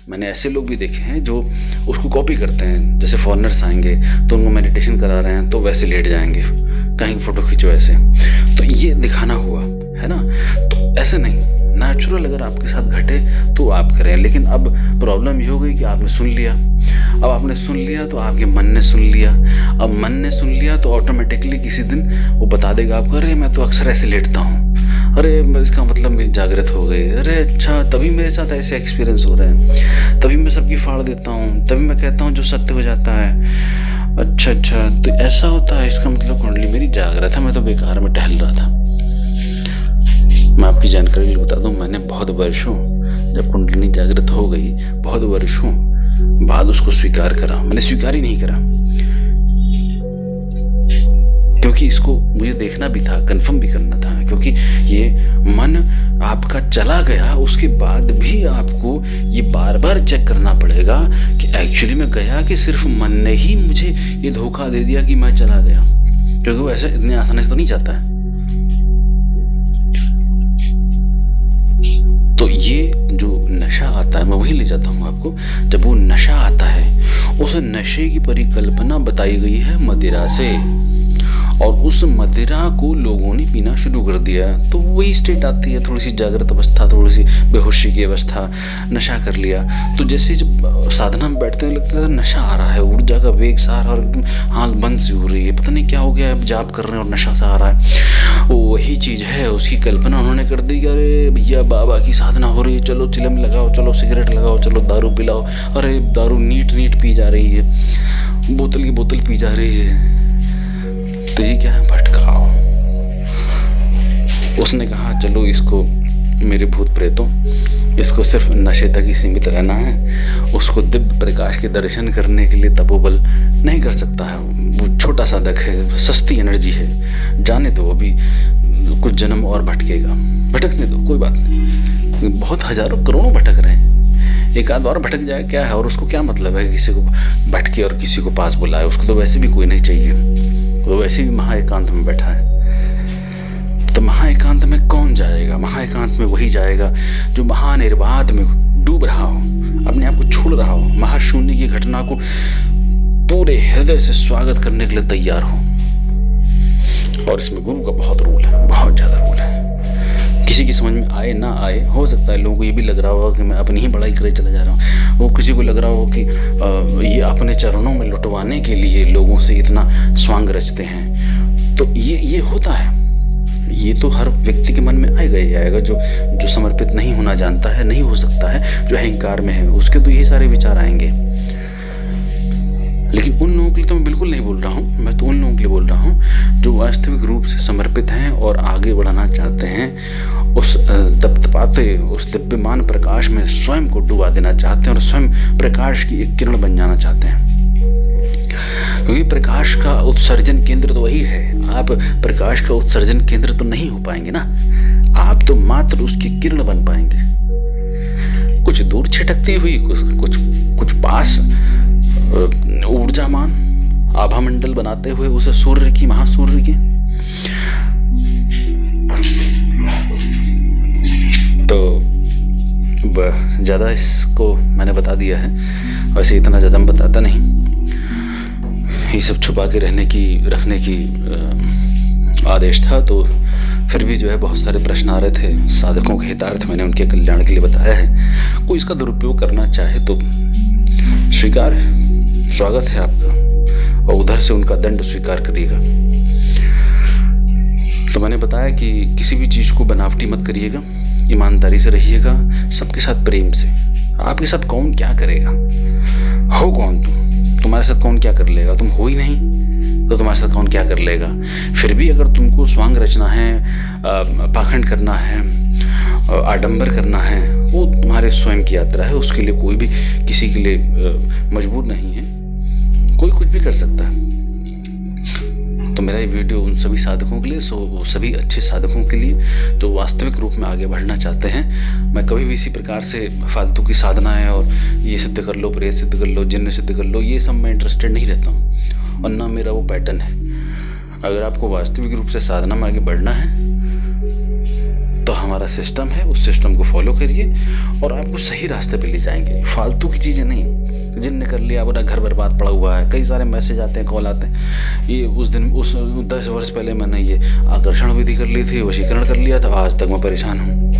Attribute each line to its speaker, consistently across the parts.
Speaker 1: मैंने ऐसे लोग भी देखे हैं जो उसको कॉपी करते हैं। जैसे फॉरेनर्स आएंगे तो उनको मेडिटेशन करा रहे हैं तो वैसे लेट जाएंगे, कहीं फोटो खींचो ऐसे। तो ये दिखाना हुआ, है ना। तो ऐसे नहीं, नेचुरल अगर आपके साथ घटे तो आप करें। लेकिन अब प्रॉब्लम ये हो गई कि आपने सुन लिया। अब आपने सुन लिया तो आपके मन ने सुन लिया। अब मन ने सुन लिया तो ऑटोमेटिकली किसी दिन वो बता देगा आपको, अरे मैं तो अक्सर ऐसे लेटता हूँ, अरे इसका मतलब मेरी जागृत हो गई, अरे अच्छा तभी मेरे साथ ऐसे एक्सपीरियंस हो रहे हैं, तभी मैं सबकी फाड़ देता हूँ, तभी मैं कहता हूँ जो सत्य हो जाता है। अच्छा तो ऐसा होता है, इसका मतलब कुंडली मेरी जागृत है, मैं तो बेकार में टहल रहा था। मैं आपकी जानकारी लिए बता दूं, मैंने बहुत वर्षों, जब कुंडलिनी जागृत हो गई, बहुत वर्षों बाद उसको स्वीकार करा। मैंने स्वीकार ही नहीं करा क्योंकि इसको मुझे देखना भी था, कंफर्म भी करना था। क्योंकि ये मन आपका चला गया, उसके बाद भी आपको ये बार बार चेक करना पड़ेगा कि एक्चुअली में गया कि सिर्फ मन ने ही मुझे ये धोखा दे दिया कि मैं चला गया। क्योंकि वो ऐसे इतने आसानी से तो नहीं जाता है। तो ये जो नशा आता है, मैं वहीं ले जाता हूँ आपको। जब वो नशा आता है, उस नशे की परिकल्पना बताई गई है मदिरा से, और उस मदिरा को लोगों ने पीना शुरू कर दिया। तो वही स्टेट आती है, थोड़ी सी जागृत अवस्था, थोड़ी सी बेहोशी की अवस्था, नशा कर लिया। तो जैसे जब साधना में बैठते हैं लगता है नशा आ रहा है, ऊर्जा का वेग सा आ रहा है, और एकदम आँख बंद सी हो रही है, पता नहीं क्या हो गया है, जाप कर रहे हैं और नशा सा आ रहा है। वो वही चीज़ है, उसकी कल्पना उन्होंने कर दी कि अरे भैया बाबा की साधना हो रही है, चलो चिलम लगाओ, चलो सिगरेट लगाओ, चलो दारू पिलाओ। अरे दारू नीट पी जा रही है, बोतल की बोतल पी जा रही है। तो ये क्या है, भटकाओ। उसने कहा चलो इसको, मेरे भूत प्रेतों, इसको सिर्फ नशे तक ही सीमित रहना है। उसको दिव्य प्रकाश के दर्शन करने के लिए तपोबल नहीं कर सकता है, वो छोटा साधक है, सस्ती एनर्जी है, जाने दो, अभी कुछ जन्म और भटकेगा, भटकने दो, कोई बात नहीं। बहुत हजारों करोड़ों भटक रहे हैं, एक आध और भटक जाए क्या है, और उसको क्या मतलब है किसी को भटके और किसी को पास बुलाए। उसको तो वैसे भी कोई नहीं चाहिए, वो वैसे भी महा एकांत में बैठा है। तो महा एकांत में कौन जाएगा? महा एकांत में वही जाएगा जो महानिर्वात में डूब रहा हो, अपने आप को छोड़ रहा हो, महाशून्य की घटना को पूरे हृदय से स्वागत करने के लिए तैयार हो। और इसमें गुरु का बहुत रोल है, बहुत ज्यादा रोल है। किसी की समझ में आए ना आए, हो सकता है लोगों को ये भी लग रहा होगा कि मैं अपनी ही बड़ाई करे चला जा रहा हूँ, वो किसी को लग रहा हो कि ये अपने चरणों में लुटवाने के लिए लोगों से इतना स्वांग रचते हैं। तो ये होता है, ये तो हर व्यक्ति के मन में आएगा ही आएगा। जो समर्पित नहीं होना जानता है, नहीं हो सकता है, जो अहंकार में है, उसके तो यही सारे विचार आएंगे। लेकिन उन लोगों के लिए तो मैं बिल्कुल नहीं बोल रहा हूँ, मैं तो उन लोगों के लिए बोल रहा हूँ जो वास्तविक रूप से समर्पित हैं और आगे बढ़ाना चाहते हैं, उस तपतपाते, उस दिव्यमान प्रकाश में स्वयं को डुबा देना चाहते हैं और स्वयं प्रकाश की एक किरण बन जाना चाहते हैं। क्योंकि प्रकाश का उत्सर्जन केंद्र तो वही है, आप प्रकाश का उत्सर्जन केंद्र तो नहीं हो पाएंगे ना, आप तो मात्र उसकी किरण बन पाएंगे। कुछ दूर छिटकती हुई, कुछ पास ऊर्जामान आभा मंडल बनाते हुए उसे सूर्य की, महासूर्य की। तो ज्यादा इसको मैंने बता दिया है, वैसे इतना ज्यादा मैं बताता नहीं, ये सब छुपा के रखने की आदेश था। तो फिर भी जो है बहुत सारे प्रश्न आ रहे थे, साधकों के हितार्थ मैंने उनके कल्याण के लिए बताया है। कोई इसका दुरुपयोग करना चाहे तो स्वीकार है, स्वागत है आपका, और उधर से उनका दंड स्वीकार करिएगा। तो मैंने बताया कि किसी भी चीज को बनावटी मत करिएगा, ईमानदारी से रहिएगा, सबके साथ प्रेम से। आपके साथ कौन क्या करेगा, हो कौन तुम्हारे साथ कौन क्या कर लेगा, तुम हो ही नहीं तो तुम्हारे साथ कौन क्या कर लेगा। फिर भी अगर तुमको स्वांग रचना है, पाखंड करना है, आडंबर करना है, वो तुम्हारे स्वयं की यात्रा है, उसके लिए कोई भी किसी के लिए मजबूर नहीं है, कोई कुछ भी कर सकता है। तो मेरा ये वीडियो उन सभी साधकों के लिए, सभी अच्छे साधकों के लिए जो वास्तविक रूप में आगे बढ़ना चाहते हैं। मैं कभी भी इसी प्रकार से फालतू की साधनाएं और ये सिद्ध कर लो, प्रेत सिद्ध कर लो, जिन्न सिद्ध कर लो, ये सब मैं इंटरेस्टेड नहीं रहता हूँ और ना मेरा वो पैटर्न है। अगर आपको वास्तविक रूप से साधना में आगे बढ़ना है तो हमारा सिस्टम है, उस सिस्टम को फॉलो करिए और आपको सही रास्ते पे ले जाएंगे। फालतू की चीज़ें नहीं, जिनने कर लिया पूरा घर बर्बाद पड़ा हुआ है, कई सारे मैसेज आते हैं, कॉल आते हैं। ये उस 10 वर्ष पहले मैंने ये आकर्षण विधि कर ली थी, वशीकरण कर लिया था, आज तक मैं परेशान हूँ,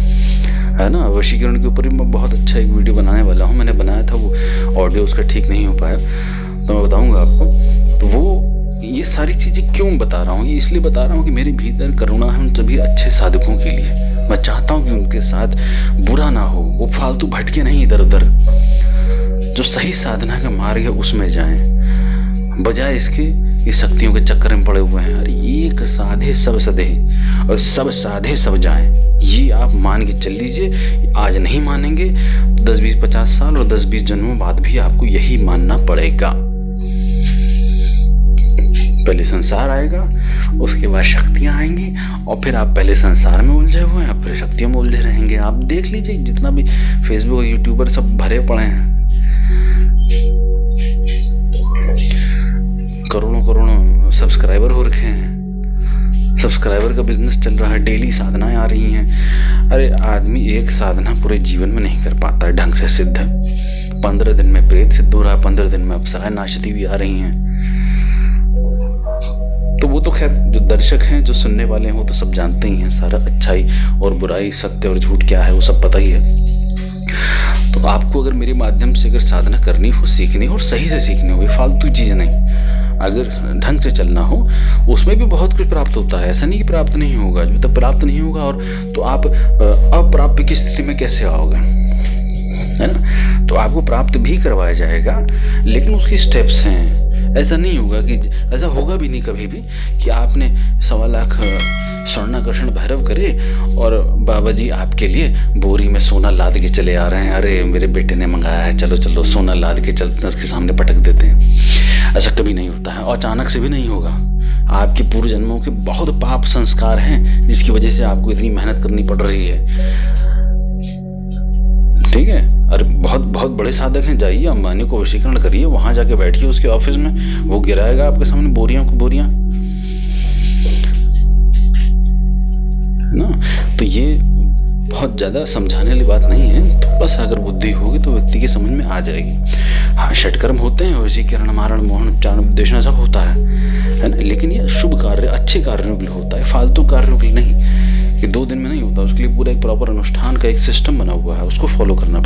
Speaker 1: है ना। वशीकरण के ऊपर भी मैं बहुत अच्छा एक वीडियो बनाने वाला हूँ। मैंने बनाया था, वो ऑडियो उसका ठीक नहीं हो पाया, तो मैं बताऊँगा आपको। तो वो ये सारी चीज़ें क्यों बता रहा हूँ, ये इसलिए बता रहा हूँ कि मेरे भीतर करुणा है उन सभी अच्छे साधकों के लिए। मैं चाहता हूँ कि उनके साथ बुरा ना हो, वो फालतू भटके नहीं इधर उधर, जो सही साधना का मार्ग है उसमें जाएं, बजाय इसके ये शक्तियों के चक्कर में पड़े हुए हैं। अरे एक साधे सब सधे और सब साधे सब जाएं, ये आप मान के चल लीजिए। आज नहीं मानेंगे 10, 20, 50 साल और 10, 20 जन्मों बाद भी आपको यही मानना पड़ेगा। पहले संसार आएगा, उसके बाद शक्तियां आएंगी और फिर आप पहले संसार में उलझे हुए हैं, फिर शक्तियों में उलझे रहेंगे। आप देख लीजिए, जितना भी फेसबुक यूट्यूबर सब भरे पड़े हैं, करोड़ों सब्सक्राइबर हो रखे हैं, सब्सक्राइबर का बिजनेस चल रहा है, डेली साधनाएं आ रही हैं। अरे आदमी एक साधना पूरे जीवन में नहीं कर पाता है ढंग से सिद्ध। 15 दिन में प्रेत सिद्ध हो रहा है, 15 दिन में अप्सराएं नाचती हुई आ रही हैं। तो वो तो खैर जो दर्शक हैं, जो सुनने वाले हैं, वो तो सब जानते ही हैं। सारा अच्छाई और बुराई, सत्य और झूठ क्या है, वो सब पता ही है। तो आपको अगर मेरे माध्यम से अगर साधना करनी हो, सीखनी हो और सही से सीखनी हो, ये फालतू चीज़ें नहीं, अगर ढंग से चलना हो, उसमें भी बहुत कुछ प्राप्त होता है। ऐसा नहीं कि प्राप्त नहीं होगा, जब तक प्राप्त नहीं होगा और तो आप अप्राप्य की स्थिति में कैसे आओगे, है ना। तो आपको प्राप्त भी करवाया जाएगा, लेकिन उसके स्टेप्स हैं। ऐसा नहीं होगा कि, ऐसा होगा भी नहीं कभी भी कि आपने 1.25 लाख स्वर्णाकर्षण भैरव करे और बाबा जी आपके लिए बोरी में सोना लाद के चले आ रहे हैं। अरे मेरे बेटे ने मंगाया है, चलो चलो सोना लाद के चलते उसके सामने पटक देते हैं। ऐसा कभी नहीं होता है और अचानक से भी नहीं होगा। आपके पूर्व जन्मों के बहुत पाप संस्कार हैं जिसकी वजह से आपको इतनी मेहनत करनी पड़ रही है, ठीक है। अरे बहुत बहुत बड़े साधक हैं, जाइए अंबानी को वशीकरण करिए, वहां जाके बैठिए उसके ऑफिस में, वो गिराएगा आपके सामने बोरियां को बोरियां, ना। तो ये बहुत ज़्यादा समझाने वाली बात नहीं है। थोड़ा सा अगर बुद्धि होगी तो व्यक्ति की समझ में आ जाएगी। हाँ, षटकर्म होते हैं, वशीकरण, मारण, मोहन, उपचारण, उपदेशना सब होता है ना। लेकिन ये शुभ कार्य, अच्छे कार्यों के लिए होता है, फालतू कार्यों के लिए नहीं, कि 2 दिन में नहीं होता। उसके लिए पूरा एक प्रॉपर अनुष्ठान का एक सिस्टम बना हुआ है, उसको फॉलो करना।